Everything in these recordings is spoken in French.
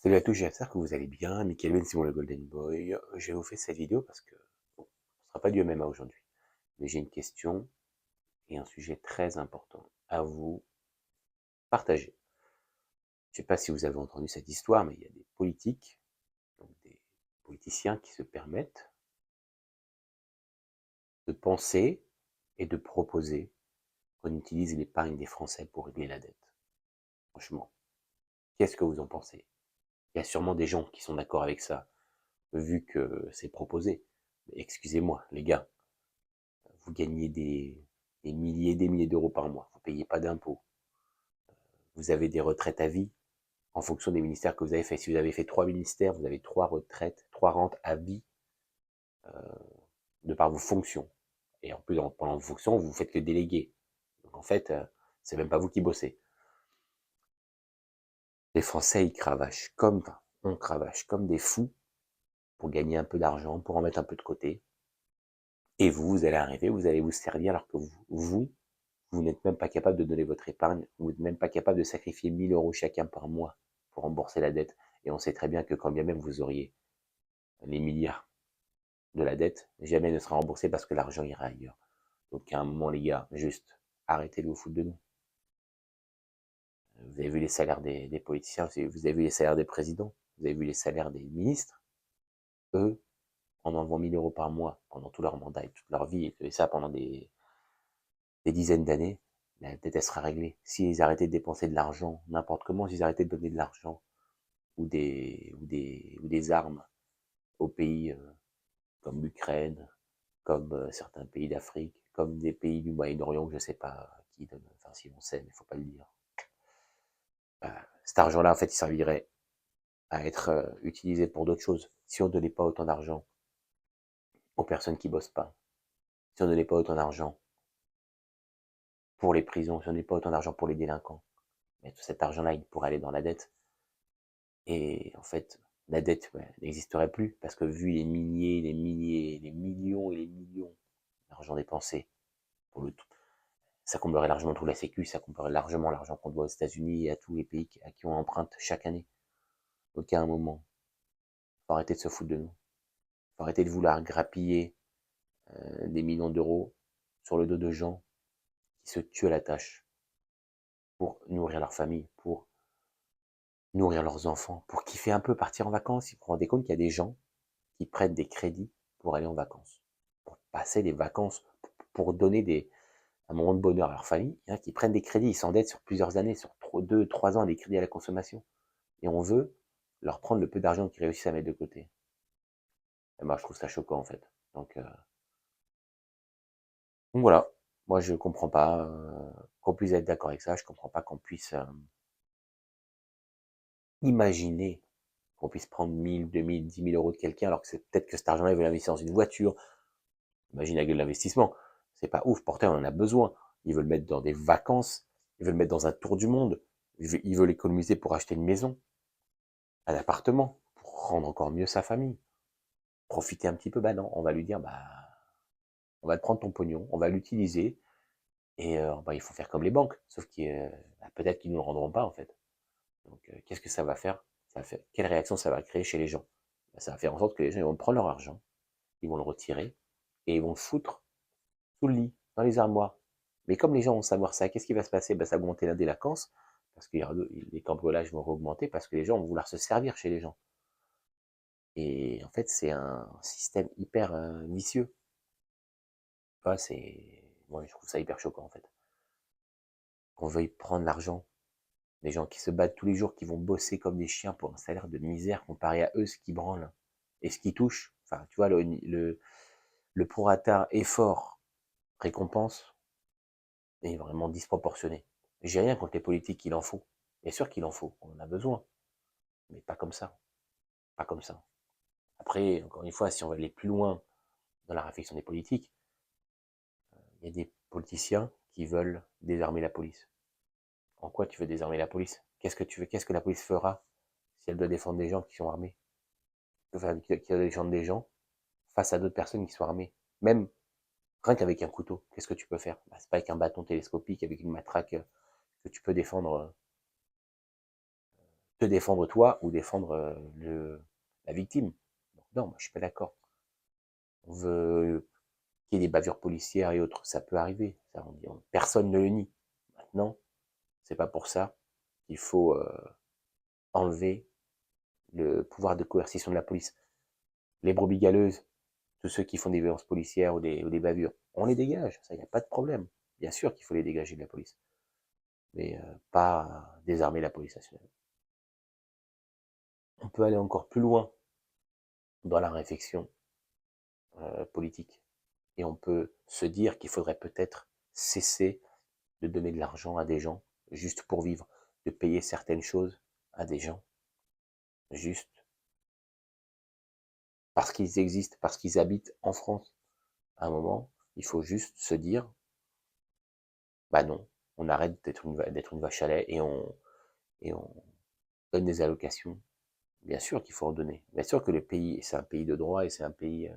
Salut à tous, j'espère que vous allez bien. Michael Ben Simon le Golden Boy. Je vous fais cette vidéo parce que bon, ce ne sera pas du MMA aujourd'hui. Mais j'ai une question et un sujet très important à vous partager. Je ne sais pas si vous avez entendu cette histoire, mais il y a des politiques, donc des politiciens qui se permettent de penser et de proposer qu'on utilise l'épargne des Français pour régler la dette. Franchement, qu'est-ce que vous en pensez? Il y a sûrement des gens qui sont d'accord avec ça, vu que c'est proposé. Mais excusez-moi, les gars, vous gagnez des milliers et des milliers d'euros par mois, vous ne payez pas d'impôts, vous avez des retraites à vie en fonction des ministères que vous avez fait. Si vous avez fait 3 ministères, vous avez 3 retraites, 3 rentes à vie de par vos fonctions. Et en plus, pendant vos fonctions, vous faites que déléguer. Donc en fait, c'est même pas vous qui bossez. Les Français, ils cravachent comme, on cravache comme des fous pour gagner un peu d'argent, pour en mettre un peu de côté. Et vous allez arriver, vous allez vous servir alors que vous n'êtes même pas capable de donner votre épargne, vous n'êtes même pas capable de sacrifier 1000 euros chacun par mois pour rembourser la dette. Et on sait très bien que quand bien même vous auriez les milliards de la dette, jamais ne sera remboursé parce que l'argent ira ailleurs. Donc à un moment, les gars, juste arrêtez de vous foutre de nous. Vous avez vu les salaires des politiciens, vous avez vu les salaires des présidents, vous avez vu les salaires des ministres. Eux, en enlevant 1000 euros par mois pendant tout leur mandat et toute leur vie, et ça pendant des dizaines d'années, la dette elle sera réglée. S'ils arrêtaient de dépenser de l'argent, n'importe comment, s'ils arrêtaient de donner de l'argent ou des armes aux pays comme l'Ukraine, comme certains pays d'Afrique, comme des pays du Moyen-Orient, je ne sais pas qui donne, enfin si on sait, mais il ne faut pas le dire. Cet argent-là, en fait, il servirait à être utilisé pour d'autres choses. Si on ne donnait pas autant d'argent aux personnes qui bossent pas, si on ne donnait pas autant d'argent pour les prisons, si on ne donnait pas autant d'argent pour les délinquants, mais tout cet argent-là, il pourrait aller dans la dette. Et en fait, la dette n'existerait plus parce que vu les milliers, les milliers, les millions et les millions d'argent dépensé pour le tout, ça comblerait largement tout la sécu, ça comblerait largement l'argent qu'on doit aux États-Unis et à tous les pays à qui on emprunte chaque année. Donc à un moment, faut arrêter de se foutre de nous. Faut arrêter de vouloir grappiller des millions d'euros sur le dos de gens qui se tuent à la tâche pour nourrir leur famille, pour nourrir leurs enfants, pour kiffer un peu, partir en vacances. Vous vous rendez compte qu'il y a des gens qui prennent des crédits pour aller en vacances, pour passer des vacances, pour donner un moment de bonheur à leur famille, hein, qui prennent des crédits, ils s'endettent sur plusieurs années, sur 2, 3 ans, des crédits à la consommation. Et on veut leur prendre le peu d'argent qu'ils réussissent à mettre de côté. Et moi, je trouve ça choquant, en fait. Donc voilà, moi, je comprends pas qu'on puisse être d'accord avec ça, je comprends pas qu'on puisse imaginer qu'on puisse prendre 1000, 2000, 10 000 euros de quelqu'un, alors que c'est peut-être que cet argent-là, il veut l'investir dans une voiture. Imagine la gueule de l'investissement. C'est pas ouf, pourtant on en a besoin. Ils veulent le mettre dans des vacances, ils veulent le mettre dans un tour du monde, ils veulent économiser pour acheter une maison, un appartement, pour rendre encore mieux sa famille. Profiter un petit peu, bah non, on va lui dire, bah, on va te prendre ton pognon, on va l'utiliser, et bah, il faut faire comme les banques, sauf que bah, peut-être qu'ils ne nous le rendront pas en fait. Donc qu'est-ce que ça va faire, quelle réaction ça va créer chez les gens? Bah, ça va faire en sorte que les gens ils vont prendre leur argent, ils vont le retirer, et ils vont le foutre sous le lit, dans les armoires. Mais comme les gens vont savoir ça, qu'est-ce qui va se passer? Ben, ça va augmenter la délinquance, parce que les cambriolages vont augmenter, parce que les gens vont vouloir se servir chez les gens. Et en fait, c'est un système hyper vicieux. Enfin, moi, je trouve ça hyper choquant, en fait. Qu'on veuille prendre l'argent des gens qui se battent tous les jours, qui vont bosser comme des chiens pour un salaire de misère comparé à eux, ce qui branlent et ce qui touche. Enfin, tu vois, le prorata effort récompense est vraiment disproportionné. J'ai rien contre les politiques, il en faut. Bien sûr qu'il en faut, on en a besoin, mais pas comme ça, pas comme ça. Après, encore une fois, si on veut aller plus loin dans la réflexion des politiques, il y a des politiciens qui veulent désarmer la police. En quoi tu veux désarmer la police? Qu'est-ce que tu veux? Qu'est-ce que la police fera si elle doit défendre des gens qui sont armés? Enfin, qui doit défendre des gens face à d'autres personnes qui sont armées. Même rien qu'avec un couteau, qu'est-ce que tu peux faire? Bah, c'est pas avec un bâton télescopique, avec une matraque que tu peux défendre te défendre toi ou défendre la victime. Donc, non, moi, je suis pas d'accord. On veut qu'il y ait des bavures policières et autres, ça peut arriver. Ça, personne ne le nie. Maintenant, c'est pas pour ça qu'il faut enlever le pouvoir de coercition de la police. Les brebis galeuses, tous ceux qui font des violences policières ou des bavures, on les dégage, ça, il n'y a pas de problème. Bien sûr qu'il faut les dégager de la police, mais pas désarmer la police nationale. On peut aller encore plus loin dans la réflexion politique. Et on peut se dire qu'il faudrait peut-être cesser de donner de l'argent à des gens juste pour vivre, de payer certaines choses à des gens juste parce qu'ils existent, parce qu'ils habitent en France. À un moment, il faut juste se dire, bah non, on arrête d'être une vache à lait et on donne des allocations. Bien sûr qu'il faut en donner. Bien sûr que le pays, c'est un pays de droit et c'est un pays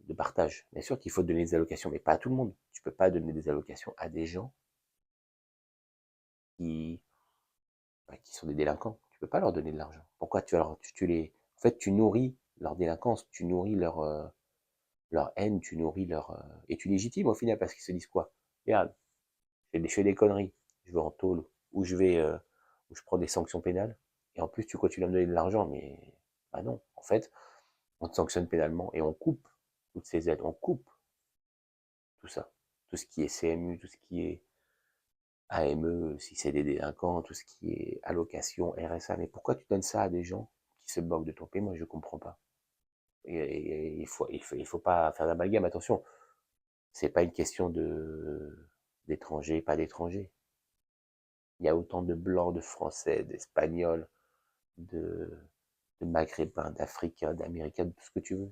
de partage. Bien sûr qu'il faut donner des allocations, mais pas à tout le monde. Tu peux pas donner des allocations à des gens qui, qui sont des délinquants. Tu peux pas leur donner de l'argent. Pourquoi tu les, en fait, tu nourris leur délinquance, tu nourris leur haine, tu nourris et tu légitimes au final parce qu'ils se disent quoi? Regarde, je fais des conneries, je vais en tôle, ou où je prends des sanctions pénales, et en plus tu continues à me donner de l'argent, mais bah non, en fait, on te sanctionne pénalement et on coupe toutes ces aides, on coupe tout ça, tout ce qui est CMU, tout ce qui est AME, si c'est des délinquants, tout ce qui est allocation, RSA, mais pourquoi tu donnes ça à des gens qui se moquent de ton pays? Moi je comprends pas. Et il faut pas faire d'amalgame, attention, c'est pas une question d'étrangers, pas d'étrangers. Il y a autant de blancs, de français, d'espagnols, de, de maghrébins, d'africains, d'américains, de tout ce que tu veux,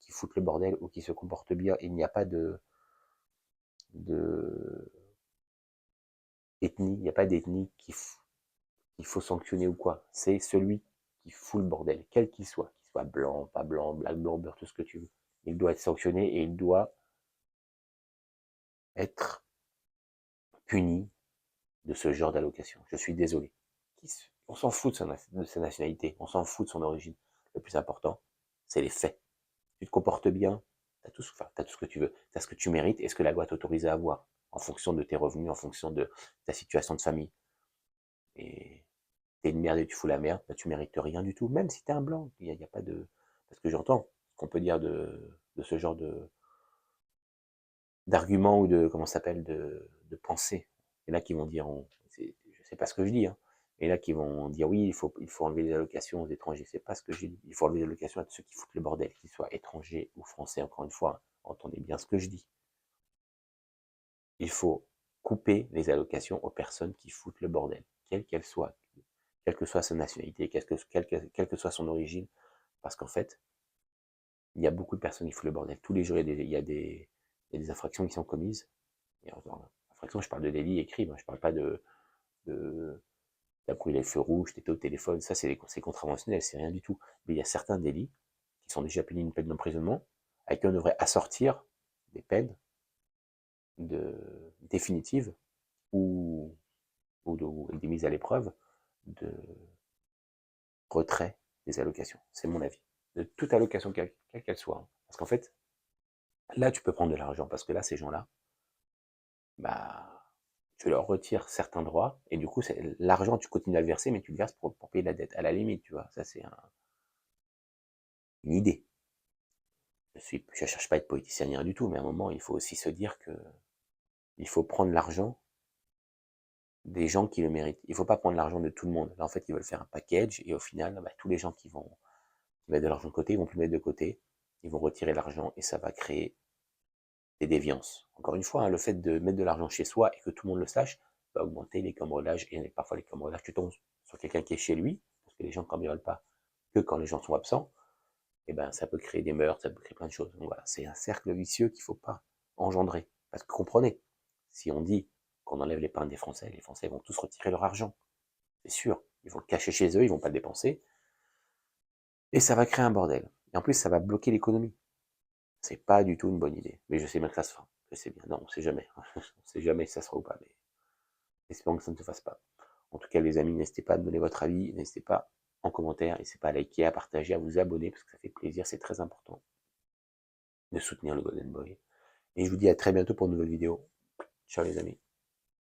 qui foutent le bordel ou qui se comportent bien. Il n'y a pas de ethnie, il n'y a pas d'ethnie qu'il faut sanctionner ou quoi. C'est celui qui fout le bordel, quel qu'il soit blanc, pas blanc, black, blanc, beurre, tout ce que tu veux. Il doit être sanctionné et il doit être puni de ce genre d'allocation. Je suis désolé. On s'en fout de sa nationalité, on s'en fout de son origine. Le plus important, c'est les faits. Tu te comportes bien, tu as tout, enfin, t'as tout ce que tu veux, tu as ce que tu mérites et ce que la loi t'autorise à avoir, en fonction de tes revenus, en fonction de ta situation de famille. Et t'es une merde et tu fous la merde, bah, tu mérites rien du tout, même si t'es un blanc. Il y a pas de... Parce que j'entends ce qu'on peut dire de ce genre d'arguments ou de, comment ça s'appelle, de pensée. Il y en a qui vont dire, je sais pas ce que je dis, hein. Il y en a qui vont dire, oui, il faut enlever les allocations aux étrangers. C'est pas ce que j'ai dit. Il faut enlever les allocations à ceux qui foutent le bordel, qu'ils soient étrangers ou français, encore une fois. Entendez bien ce que je dis. Il faut couper les allocations aux personnes qui foutent le bordel, quelle qu'elle soit, quelle que soit sa nationalité, quelle que soit son origine, parce qu'en fait, il y a beaucoup de personnes qui foutent le bordel. Tous les jours, il y a des infractions qui sont commises. Et infractions, je parle de délits et crimes, je parle pas de t'as brûlé les feux rouges, t'étais au téléphone, ça c'est contraventionnel, c'est rien du tout. Mais il y a certains délits qui sont déjà punis d'une peine d'emprisonnement, avec qui on devrait assortir des peines définitives ou, avec des mises à l'épreuve de retrait des allocations. C'est mon avis. De toute allocation, quelle qu'elle soit. Hein. Parce qu'en fait, là, tu peux prendre de l'argent, parce que là, ces gens-là, bah, tu leur retires certains droits, et du coup, l'argent, tu continues à le verser, mais tu le verses pour payer la dette, à la limite, tu vois. Ça, c'est une idée. Je cherche pas à être politicien ni rien du tout, mais à un moment, il faut aussi se dire que il faut prendre l'argent des gens qui le méritent. Il faut pas prendre l'argent de tout le monde. Là, en fait, ils veulent faire un package, et au final, bah, tous les gens qui mettent de l'argent de côté, ils vont plus mettre de côté, ils vont retirer l'argent, et ça va créer des déviances. Encore une fois, hein, le fait de mettre de l'argent chez soi et que tout le monde le sache va augmenter les cambriolages, et parfois les cambriolages, tu tombes sur quelqu'un qui est chez lui, parce que les gens ne cambriolent pas que quand les gens sont absents, et ben ça peut créer des meurtres, ça peut créer plein de choses. Donc voilà, c'est un cercle vicieux qu'il ne faut pas engendrer. Parce que comprenez, si on dit qu'on enlève l'épargne des Français, les Français vont tous retirer leur argent. C'est sûr, ils vont le cacher chez eux, ils vont pas le dépenser, et ça va créer un bordel. Et en plus, ça va bloquer l'économie. C'est pas du tout une bonne idée. Mais je sais bien que ça se fera. Je sais bien. Non, on sait jamais. On sait jamais si ça sera ou pas. Mais espérons que ça ne se fasse pas. En tout cas, les amis, n'hésitez pas à me donner votre avis, n'hésitez pas en commentaire, n'hésitez pas à liker, à partager, à vous abonner, parce que ça fait plaisir, c'est très important de soutenir le Golden Boy. Et je vous dis à très bientôt pour une nouvelle vidéo. Ciao les amis.